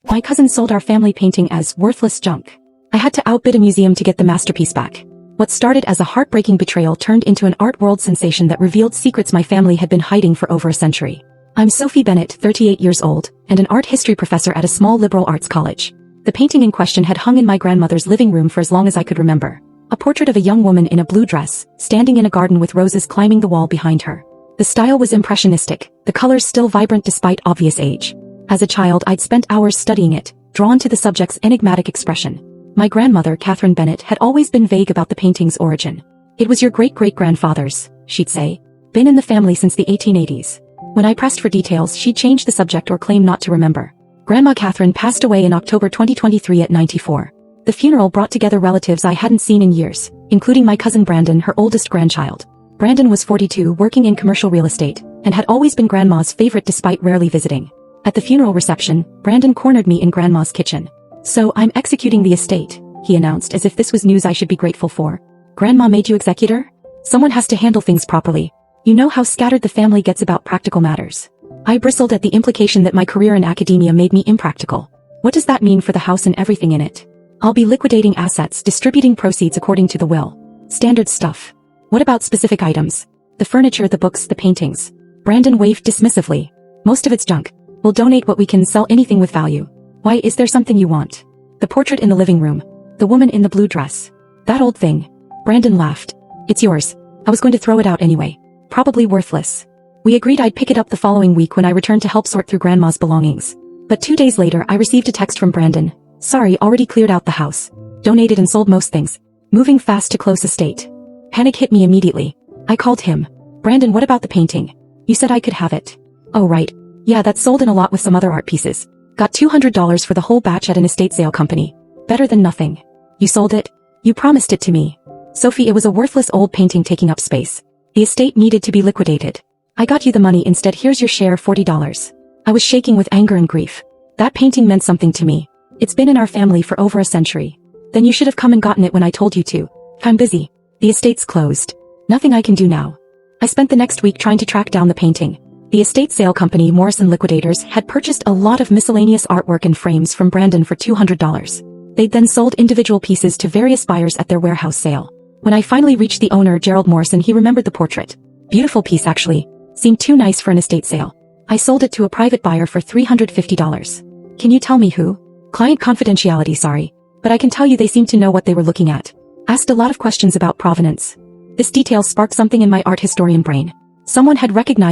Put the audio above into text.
My cousin sold our family painting as worthless junk. I had to outbid a museum to get the masterpiece back. What started as a heartbreaking betrayal turned into an art world sensation that revealed secrets my family had been hiding for over a century. I'm Sophie Bennett, 38 years old, and an art history professor at a small liberal arts college. The painting in question had hung in my grandmother's living room for as long as I could remember. A portrait of a young woman in a blue dress, standing in a garden with roses climbing the wall behind her. The style was impressionistic, the colors still vibrant despite obvious age. As a child, I'd spent hours studying it, drawn to the subject's enigmatic expression. My grandmother, Catherine Bennett, had always been vague about the painting's origin. "It was your great-great-grandfather's," she'd say. "Been in the family since the 1880s. When I pressed for details, she'd change the subject or claim not to remember. Grandma Catherine passed away in October 2023 at 94. The funeral brought together relatives I hadn't seen in years, including my cousin Brandon, her oldest grandchild. Brandon was 42, working in commercial real estate, and had always been Grandma's favorite despite rarely visiting. At the funeral reception, Brandon cornered me in Grandma's kitchen. "So I'm executing the estate," he announced as if this was news I should be grateful for. "Grandma made you executor? Someone has to handle things properly. You know how scattered the family gets about practical matters." I bristled at the implication that my career in academia made me impractical. "What does that mean for the house and everything in it?" "I'll be liquidating assets, distributing proceeds according to the will. Standard stuff." "What about specific items? The furniture, the books, the paintings?" Brandon waved dismissively. "Most of it's junk. We'll donate what we can, sell anything with value." "Why, is there something you want?" "The portrait in the living room. The woman in the blue dress. That old thing." Brandon laughed. "It's yours. I was going to throw it out anyway. Probably worthless." We agreed I'd pick it up the following week when I returned to help sort through Grandma's belongings. But 2 days later, I received a text from Brandon. "Sorry, already cleared out the house. Donated and sold most things. Moving fast to close estate." Panic hit me immediately. I called him. "Brandon, what about the painting? You said I could have it." "Oh right. Yeah, that's sold in a lot with some other art pieces. Got $200 for the whole batch at an estate sale company. Better than nothing." "You sold it? You promised it to me." "Sophie, it was a worthless old painting taking up space. The estate needed to be liquidated. I got you the money instead. Here's your share, $40. I was shaking with anger and grief. That painting meant something to me. It's been in our family for over a century. "Then you should have come and gotten it when I told you to." "I'm busy. The estate's closed. Nothing I can do now." I spent the next week trying to track down the painting. The estate sale company, Morrison Liquidators, had purchased a lot of miscellaneous artwork and frames from Brandon for $200. They'd then sold individual pieces to various buyers at their warehouse sale. When I finally reached the owner, Gerald Morrison, he remembered the portrait. "Beautiful piece actually. Seemed too nice for an estate sale. I sold it to a private buyer for $350. "Can you tell me who?" "Client confidentiality, sorry. But I can tell you they seemed to know what they were looking at. Asked a lot of questions about provenance." This detail sparked something in my art historian brain. Someone had recognized